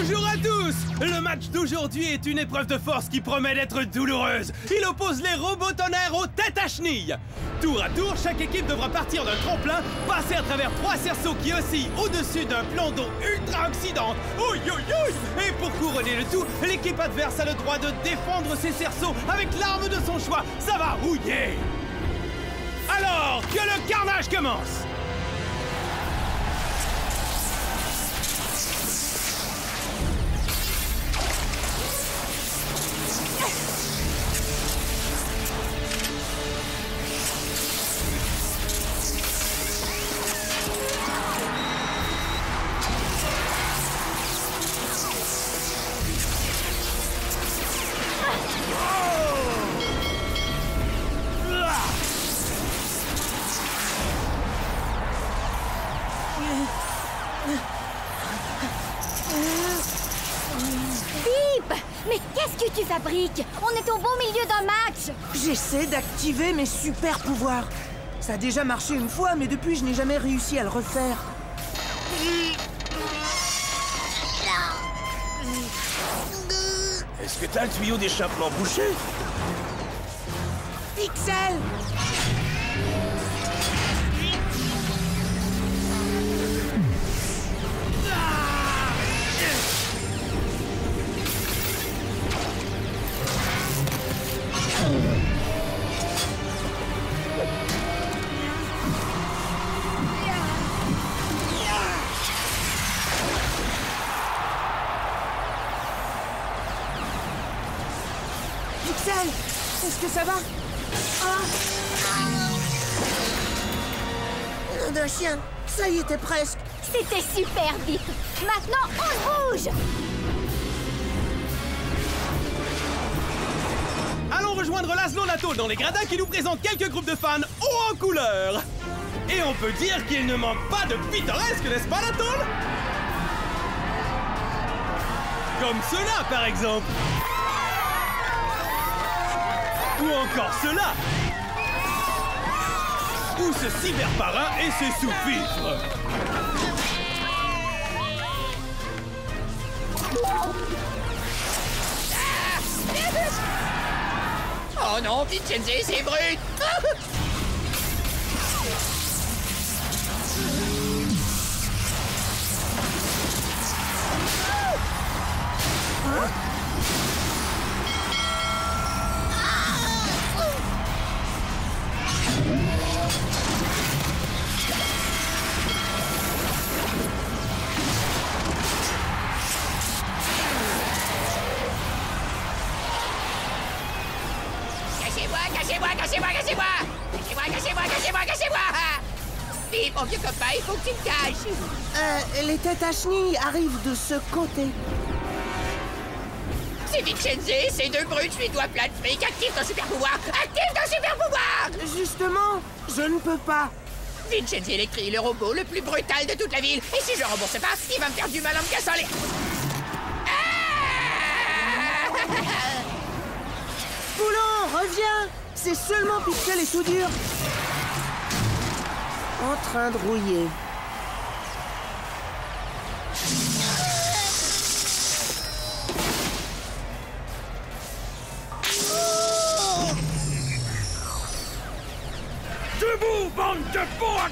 Bonjour à tous! Le match d'aujourd'hui est une épreuve de force qui promet d'être douloureuse. Il oppose les robots tonnerres aux têtes à chenilles. Tour à tour, chaque équipe devra partir d'un tremplin, passer à travers 3 cerceaux qui oscillent au-dessus d'un plan d'eau ultra oxydant. Ouïe, ouïe, ouïe! Et pour couronner le tout, l'équipe adverse a le droit de défendre ses cerceaux avec l'arme de son choix. Ça va rouiller! Alors, que le carnage commence! Mais qu'est-ce que tu fabriques? On est au beau milieu d'un match! J'essaie d'activer mes super pouvoirs. Ça a déjà marché une fois, mais depuis, je n'ai jamais réussi à le refaire. Est-ce que t'as le tuyau d'échappement bouché? Pixel! Pixel, est-ce que ça va? Nom d'un chien, ça y était presque. C'était super vite! Maintenant, on bouge! Allons rejoindre Laszlo Latole dans les gradins qui nous présente quelques groupes de fans hauts en couleur. Et on peut dire qu'il ne manque pas de pittoresque, n'est-ce pas Latole? Comme cela, par exemple. Ou encore cela. Ou ce cyberparrain et ses sous-fifres. Oh non, Vincenzo, c'est brut! Cassez-moi! Vite, mon vieux copain, il faut que tu me caches! Les têtes à chenilles arrivent de ce côté. C'est Vincenzo, ces deux brutes, je lui dois plein de fric! Active ton super pouvoir! Active ton super pouvoir! Justement, je ne peux pas. Vincenzo Electri, le robot le plus brutal de toute la ville! Et si je rembourse pas, il va me faire du mal en me cassant les... Poulon, reviens! C'est seulement Pixel et Soudure. En train de rouiller. Debout, bande de bois!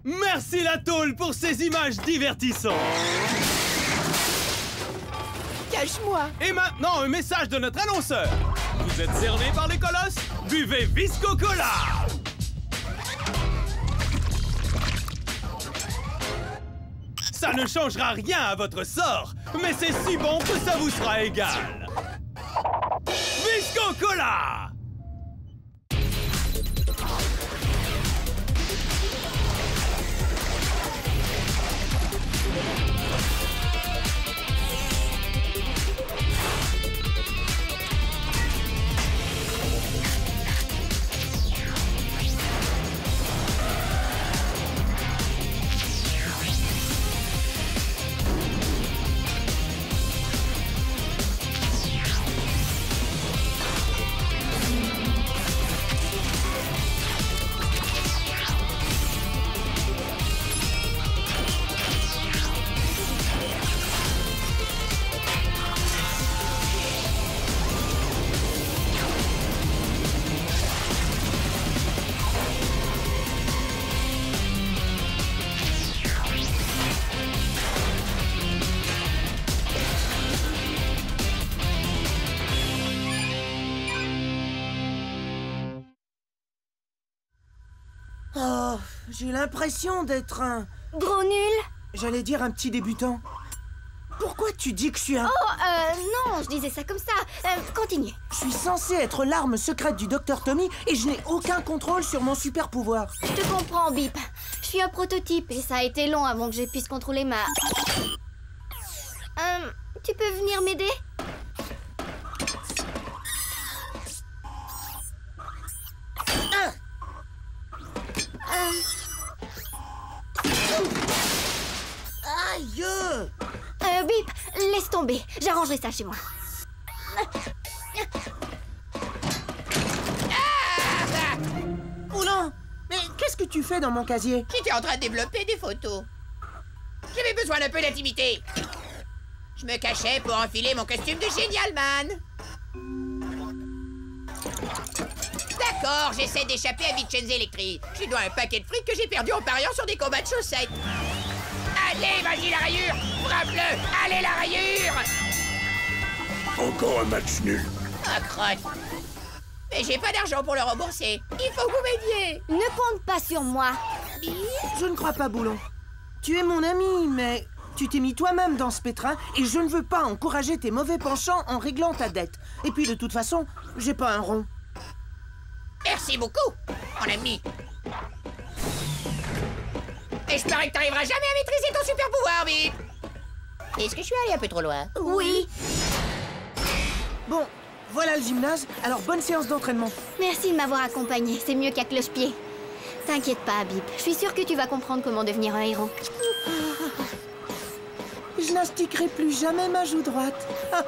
Merci Latole pour ces images divertissantes. Cache-moi. Et maintenant, un message de notre annonceur. Vous êtes servi par les colosses? Buvez Visco Cola! Ça ne changera rien à votre sort, mais c'est si bon que ça vous sera égal. Visco Cola! Oh, j'ai l'impression d'être un... Gros nul. J'allais dire un petit débutant. Pourquoi tu dis que je suis un... Oh, non, je disais ça comme ça. Continue. Je suis censé être l'arme secrète du Dr Tommy et je n'ai aucun contrôle sur mon super pouvoir. Je te comprends, Bip. Je suis un prototype et ça a été long avant que je puisse contrôler ma... tu peux venir m'aider? Aïe! Bip, laisse tomber. J'arrangerai ça chez moi. Boulon! Mais qu'est-ce que tu fais dans mon casier? J'étais en train de développer des photos. J'avais besoin d'un peu d'intimité. Je me cachais pour enfiler mon costume de Génial Man. D'accord, j'essaie d'échapper à Vincenzo Electri. Je lui dois un paquet de fric que j'ai perdu en pariant sur des combats de chaussettes. Allez, vas-y la rayure! Frappe-le! Allez la rayure! Encore un match nul. Ah, crotte. Mais j'ai pas d'argent pour le rembourser. Il faut que vous m'aidiez. Ne compte pas sur moi. Je ne crois pas, Boulon. Tu es mon ami, mais tu t'es mis toi-même dans ce pétrin et je ne veux pas encourager tes mauvais penchants en réglant ta dette. Et puis, de toute façon, j'ai pas un rond. Merci beaucoup, mon ami. Et je parie que t'arriveras jamais à maîtriser ton super pouvoir, Bip. Est-ce que je suis allé un peu trop loin? Oui. Bon, voilà le gymnase, alors bonne séance d'entraînement. Merci de m'avoir accompagné. C'est mieux qu'à cloche-pied. T'inquiète pas, Bip. Je suis sûre que tu vas comprendre comment devenir un héros. Je n'astiquerai plus jamais ma joue droite. Ah.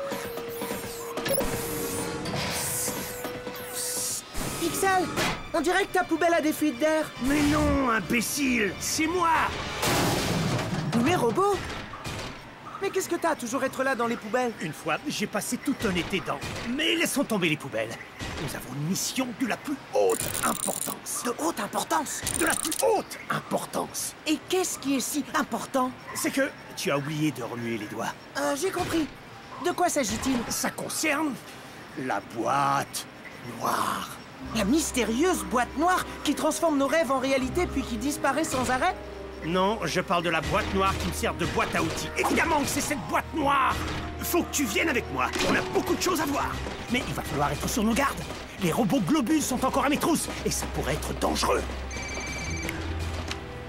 Pixel, on dirait que ta poubelle a des fuites d'air. Mais non, imbécile, c'est moi. Mais robot? Mais qu'est-ce que t'as à toujours être là dans les poubelles? Une fois, j'ai passé tout un été dans... Mais laissons tomber les poubelles. Nous avons une mission de la plus haute importance. De haute importance? De la plus haute importance. Et qu'est-ce qui est si important? C'est que tu as oublié de remuer les doigts. J'ai compris. De quoi s'agit-il? Ça concerne la boîte noire. La mystérieuse boîte noire qui transforme nos rêves en réalité puis qui disparaît sans arrêt? Non, je parle de la boîte noire qui me sert de boîte à outils. Évidemment que c'est cette boîte noire. Faut que tu viennes avec moi. On a beaucoup de choses à voir. Mais il va falloir être sur nos gardes. Les robots globules sont encore à mes trousses et ça pourrait être dangereux.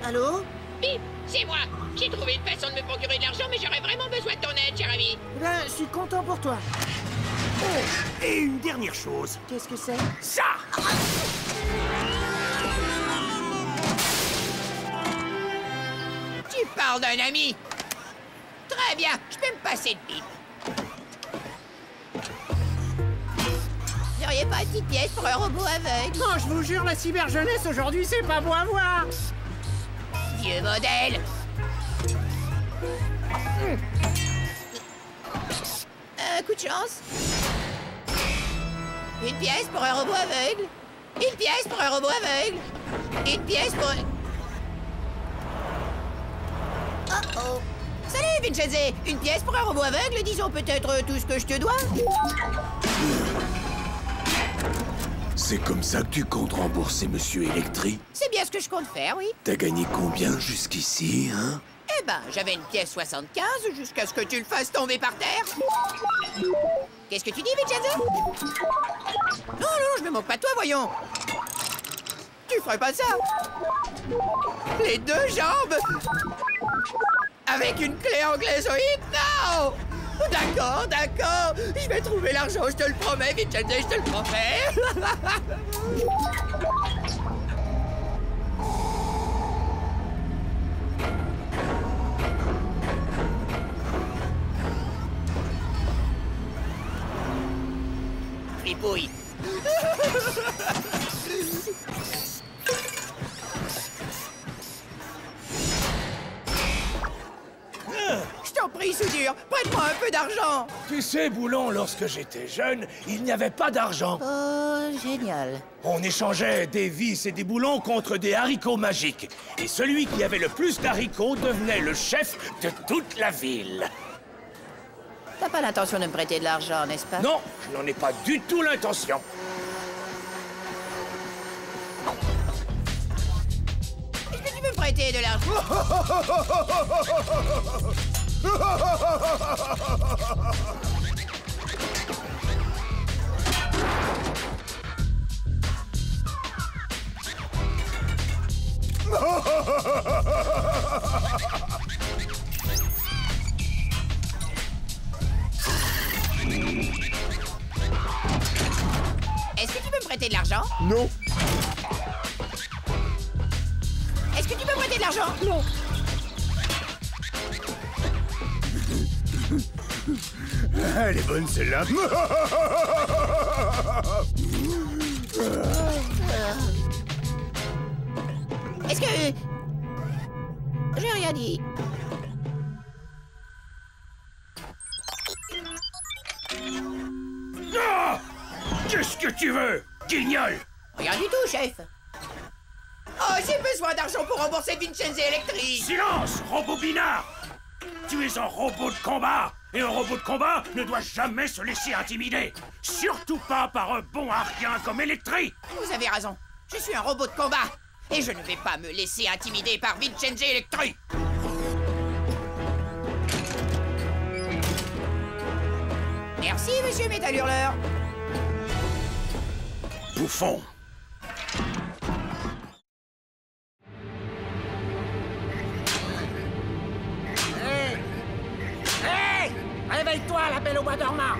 Allô? Bip, c'est moi. J'ai trouvé une façon de me procurer de l'argent, mais j'aurais vraiment besoin de ton aide, cher ami. Eh ben, je suis content pour toi. Oh, et une dernière chose. Qu'est-ce que c'est? Ça! Tu parles d'un ami. Très bien, je peux me passer de Bip. Vous n'auriez pas une petite pièce pour un robot aveugle? Non, je vous jure, la cyberjeunesse aujourd'hui, c'est pas beau à voir. Vieux modèle. Un coup de chance. Une pièce pour un robot aveugle. Une pièce pour un robot aveugle. Une pièce pour... Oh. Salut, Vincenzo. Une pièce pour un robot aveugle, disons peut-être tout ce que je te dois. C'est comme ça que tu comptes rembourser Monsieur Electri? C'est bien ce que je compte faire, oui. T'as gagné combien jusqu'ici, hein? Eh ben, j'avais une pièce 75 jusqu'à ce que tu le fasses tomber par terre. Qu'est-ce que tu dis, Vincenzo? Non, non, je me moque pas de toi, voyons. Tu ferais pas ça. Les deux jambes avec une clé anglaisoïde? Non! D'accord, d'accord. Je vais trouver l'argent, je te le promets, Vincenzo, je te le promets. Fripouille. Je t'en prie, Soudure, prête-moi un peu d'argent. Tu sais, Boulon, lorsque j'étais jeune, il n'y avait pas d'argent. Oh, génial. On échangeait des vis et des boulons contre des haricots magiques. Et celui qui avait le plus d'haricots devenait le chef de toute la ville. T'as pas l'intention de me prêter de l'argent, n'est-ce pas? Non, je n'en ai pas du tout l'intention. prêter de l'argent. Est-ce que tu peux me prêter de l'argent? Non. Est-ce que tu peux me prêter de l'argent? Non. Elle est bonne celle-là. Est-ce que... J'ai rien dit. Ah! Qu'est-ce que tu veux, guignol? Rien du tout, chef. Oh, j'ai besoin d'argent pour rembourser Vincenzo Electric. Silence, robot binard! Tu es un robot de combat, et un robot de combat ne doit jamais se laisser intimider. Surtout pas par un bon arien comme Electric. Vous avez raison. Je suis un robot de combat. Et je ne vais pas me laisser intimider par Vincenzo Electric. Merci, monsieur Métal Hurleur. Bouffon. Hé! Réveille-toi, la belle au bois dormant!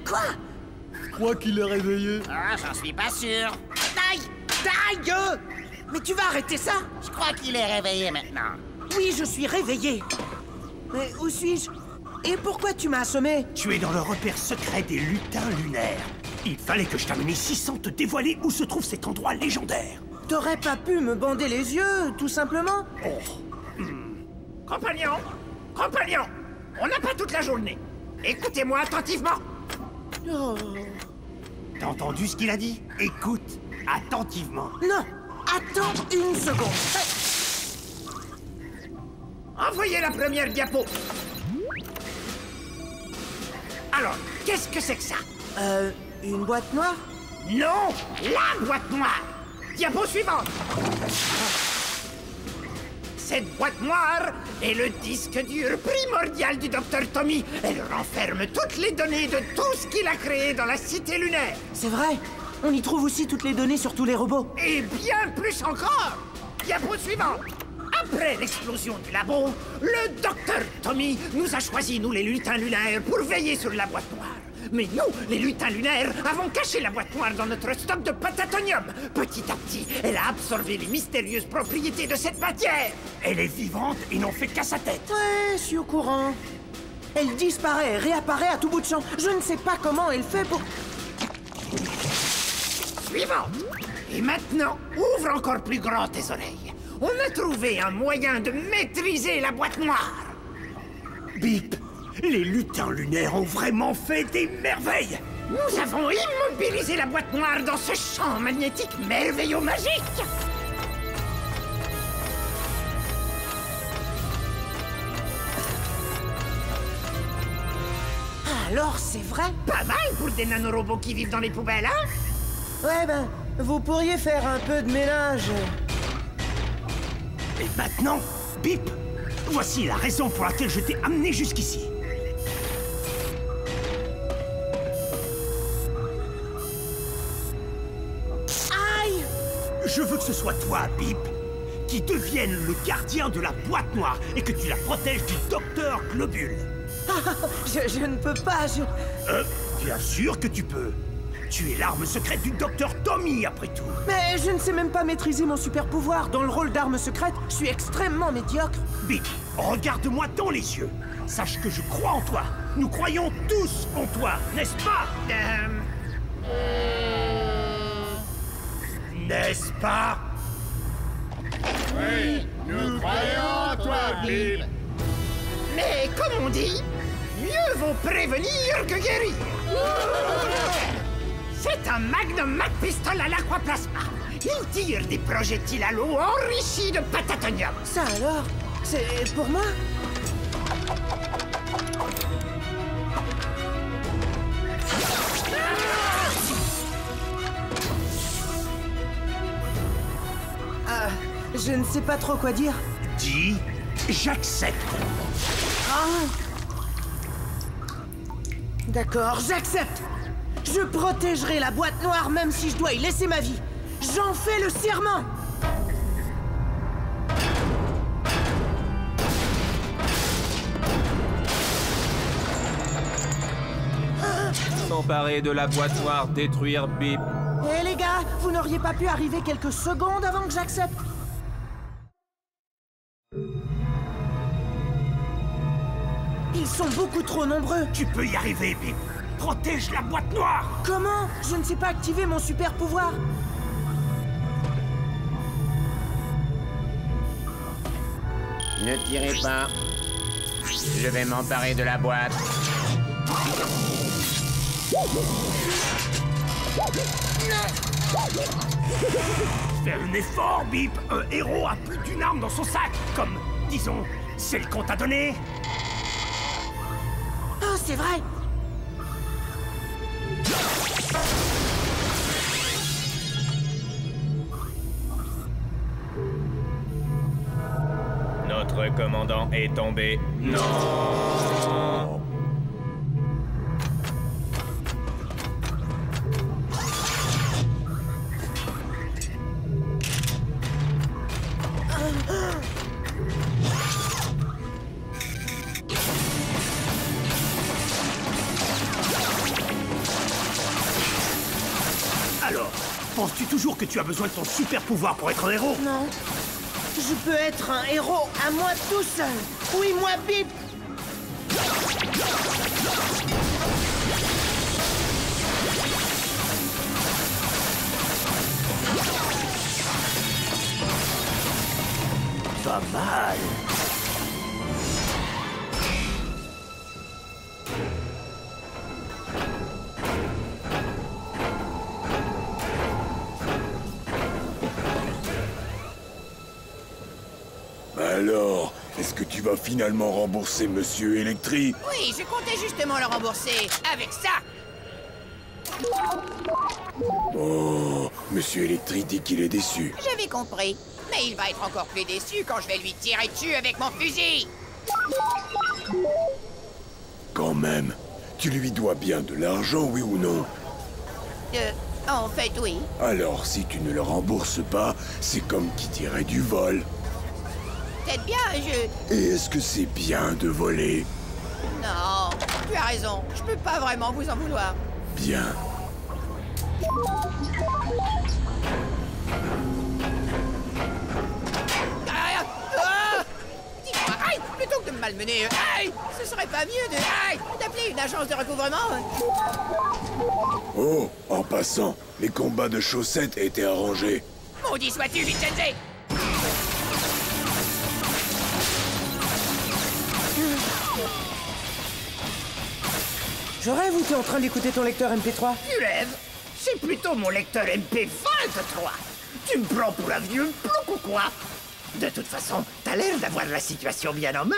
Quoi? Je crois qu'il est réveillé. Ah, j'en suis pas sûr. Taille! Taille! Mais tu vas arrêter ça? Je crois qu'il est réveillé maintenant. Oui, je suis réveillé. Mais où suis-je? Et pourquoi tu m'as assommé? Tu es dans le repère secret des lutins lunaires. Il fallait que je t'amène ici sans te dévoiler où se trouve cet endroit légendaire. T'aurais pas pu me bander les yeux, tout simplement? Compagnon! Compagnon! On n'a pas toute la journée. Écoutez-moi attentivement. Oh. T'as entendu ce qu'il a dit? Écoute attentivement. Non! Attends une seconde. Envoyez la première diapo. Alors, qu'est-ce que c'est que ça? Une boîte noire? Non! La boîte noire! Diapo suivante! Cette boîte noire est le disque dur primordial du Dr Tommy. Elle renferme toutes les données de tout ce qu'il a créé dans la cité lunaire. C'est vrai. On y trouve aussi toutes les données sur tous les robots. Et bien plus encore! Diapo suivante! Après l'explosion du labo, le Dr Tommy nous a choisis, nous les lutins lunaires, pour veiller sur la boîte noire. Mais nous, les lutins lunaires, avons caché la boîte noire dans notre stock de patatonium. Petit à petit, elle a absorbé les mystérieuses propriétés de cette matière. Elle est vivante et n'en fait qu'à sa tête. Ouais, je suis au courant. Elle disparaît et réapparaît à tout bout de champ. Je ne sais pas comment elle fait pour... Suivante. Et maintenant, ouvre encore plus grand tes oreilles. On a trouvé un moyen de maîtriser la boîte noire. Bip! Les lutins lunaires ont vraiment fait des merveilles! Nous avons immobilisé la boîte noire dans ce champ magnétique merveilleux magique. Alors, c'est vrai? Pas mal pour des nanorobots qui vivent dans les poubelles, hein? Ouais, ben, vous pourriez faire un peu de ménage. Et maintenant, Bip! Voici la raison pour laquelle je t'ai amené jusqu'ici. Aïe! Je veux que ce soit toi, Bip, qui devienne le gardien de la boîte noire et que tu la protèges du Docteur Globule. Je ne peux pas, Bien sûr que tu peux. Tu es l'arme secrète du Docteur Tommy, après tout. Mais je ne sais même pas maîtriser mon super pouvoir. Dans le rôle d'arme secrète, je suis extrêmement médiocre. Bip, regarde-moi dans les yeux. Sache que je crois en toi. Nous croyons tous en toi, n'est-ce pas? N'est-ce pas? Oui, nous croyons en toi, Bip. Mais comme on dit, mieux vaut prévenir que guérir. C'est un Magnum Mac Pistol à l'aquaplasma. Il tire des projectiles à l'eau enrichis de patatonium. Ça alors? C'est pour moi? Je ne sais pas trop quoi dire. Dis, j'accepte. D'accord, j'accepte. Je protégerai la boîte noire même si je dois y laisser ma vie. J'en fais le serment. S'emparer de la boîte noire, détruire Bip. Eh les gars, vous n'auriez pas pu arriver quelques secondes avant que j'accepte? Ils sont beaucoup trop nombreux. Tu peux y arriver, Bip. Protège la boîte noire. Comment? Je ne sais pas activer mon super pouvoir. Ne tirez pas. Je vais m'emparer de la boîte. Fais un effort, Bip. Un héros a plus d'une arme dans son sac. Comme, disons, celle qu'on t'a donnée. Oh, c'est vrai. Notre commandant est tombé. Non. Alors, penses-tu toujours que tu as besoin de ton super pouvoir pour être un héros? Non. Je peux être un héros à moi tout seul. Oui, moi, Bip. Pas mal. Alors, est-ce que tu vas finalement rembourser Monsieur Electri? Oui, je comptais justement le rembourser. Avec ça. Oh, Monsieur Electri dit qu'il est déçu. J'avais compris. Mais il va être encore plus déçu quand je vais lui tirer dessus avec mon fusil. Quand même, tu lui dois bien de l'argent, oui ou non? En fait, oui. Alors, si tu ne le rembourses pas, c'est comme qui dirait du vol. Peut-être bien, Et est-ce que c'est bien de voler? Non, tu as raison. Je peux pas vraiment vous en vouloir. Bien. Dis-moi, aïe, plutôt que de me malmener, aïe, ce serait pas mieux d'appeler une agence de recouvrement? Oh, en passant, les combats de chaussettes étaient arrangés. Maudit sois-tu, Vincenzi! Je rêve ou t'es en train d'écouter ton lecteur MP3? Tu rêves? C'est plutôt mon lecteur MP23. Tu me prends pour un vieux plouc ou quoi? De toute façon, t'as l'air d'avoir la situation bien en main.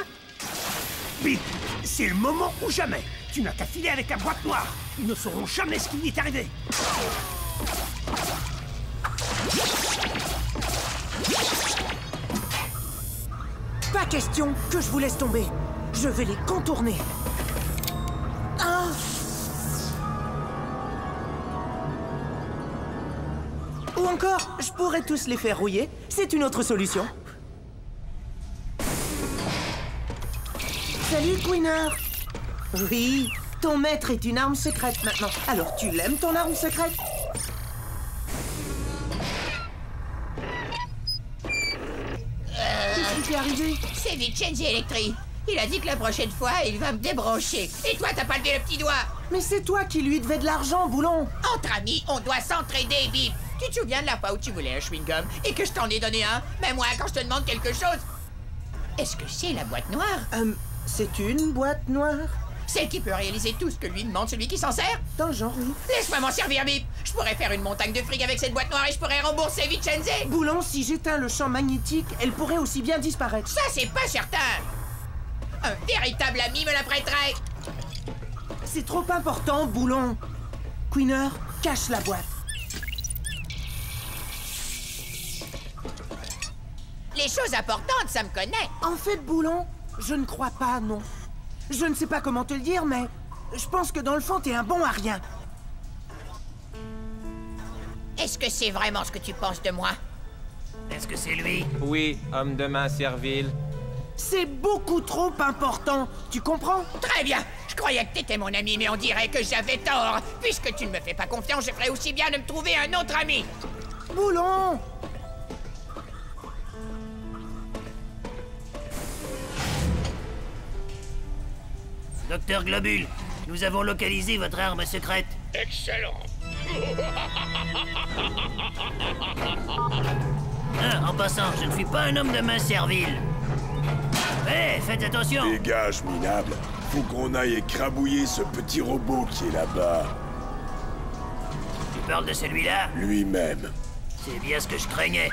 Bip, c'est le moment ou jamais. Tu n'as qu'à filer avec la boîte noire. Ils ne sauront jamais ce qui lui est arrivé. Pas question que je vous laisse tomber. Je vais les contourner. Ah! Ou encore, je pourrais tous les faire rouiller. C'est une autre solution. Salut, Queener. Oui, ton maître est une arme secrète maintenant. Alors, tu l'aimes, ton arme secrète? Qu'est-ce qui t'est arrivé? C'est Vincenzi Electri. Il a dit que la prochaine fois, il va me débrancher. Et toi, t'as pas levé le petit doigt. Mais c'est toi qui lui devais de l'argent, Boulon. Entre amis, on doit s'entraider, Bip. Tu te souviens de la fois où tu voulais un chewing-gum et que je t'en ai donné un? Même moi, quand je te demande quelque chose. Est-ce que c'est la boîte noire? C'est une boîte noire? Celle qui peut réaliser tout ce que lui demande celui qui s'en sert? Dans le genre, oui. Laisse-moi m'en servir, Bip. Je pourrais faire une montagne de fric avec cette boîte noire et je pourrais rembourser Vincenzi. Boulon, si j'éteins le champ magnétique, elle pourrait aussi bien disparaître. Ça, c'est pas certain. Un véritable ami me la prêterait. C'est trop important, Boulon. Queener, cache la boîte. Les choses importantes, ça me connaît. En fait, Boulon, je ne crois pas, non. Je ne sais pas comment te le dire, mais je pense que dans le fond, t'es un bon à rien. Est-ce que c'est vraiment ce que tu penses de moi? Est-ce que c'est lui? Oui, homme de main servile. C'est beaucoup trop important, tu comprends? Très bien. Je croyais que t'étais mon ami, mais on dirait que j'avais tort. Puisque tu ne me fais pas confiance, je ferais aussi bien de me trouver un autre ami. Boulon! Docteur Globule, nous avons localisé votre arme secrète. Excellent. Ah, en passant, je ne suis pas un homme de main servile. Hé, faites attention. Dégage, minable. Faut qu'on aille écrabouiller ce petit robot qui est là-bas. Tu parles de celui-là? Lui-même. C'est bien ce que je craignais.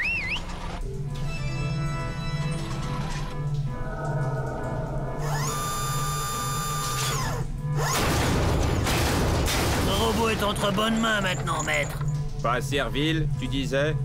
Le robot est entre bonnes mains maintenant, maître. Pas servile, tu disais?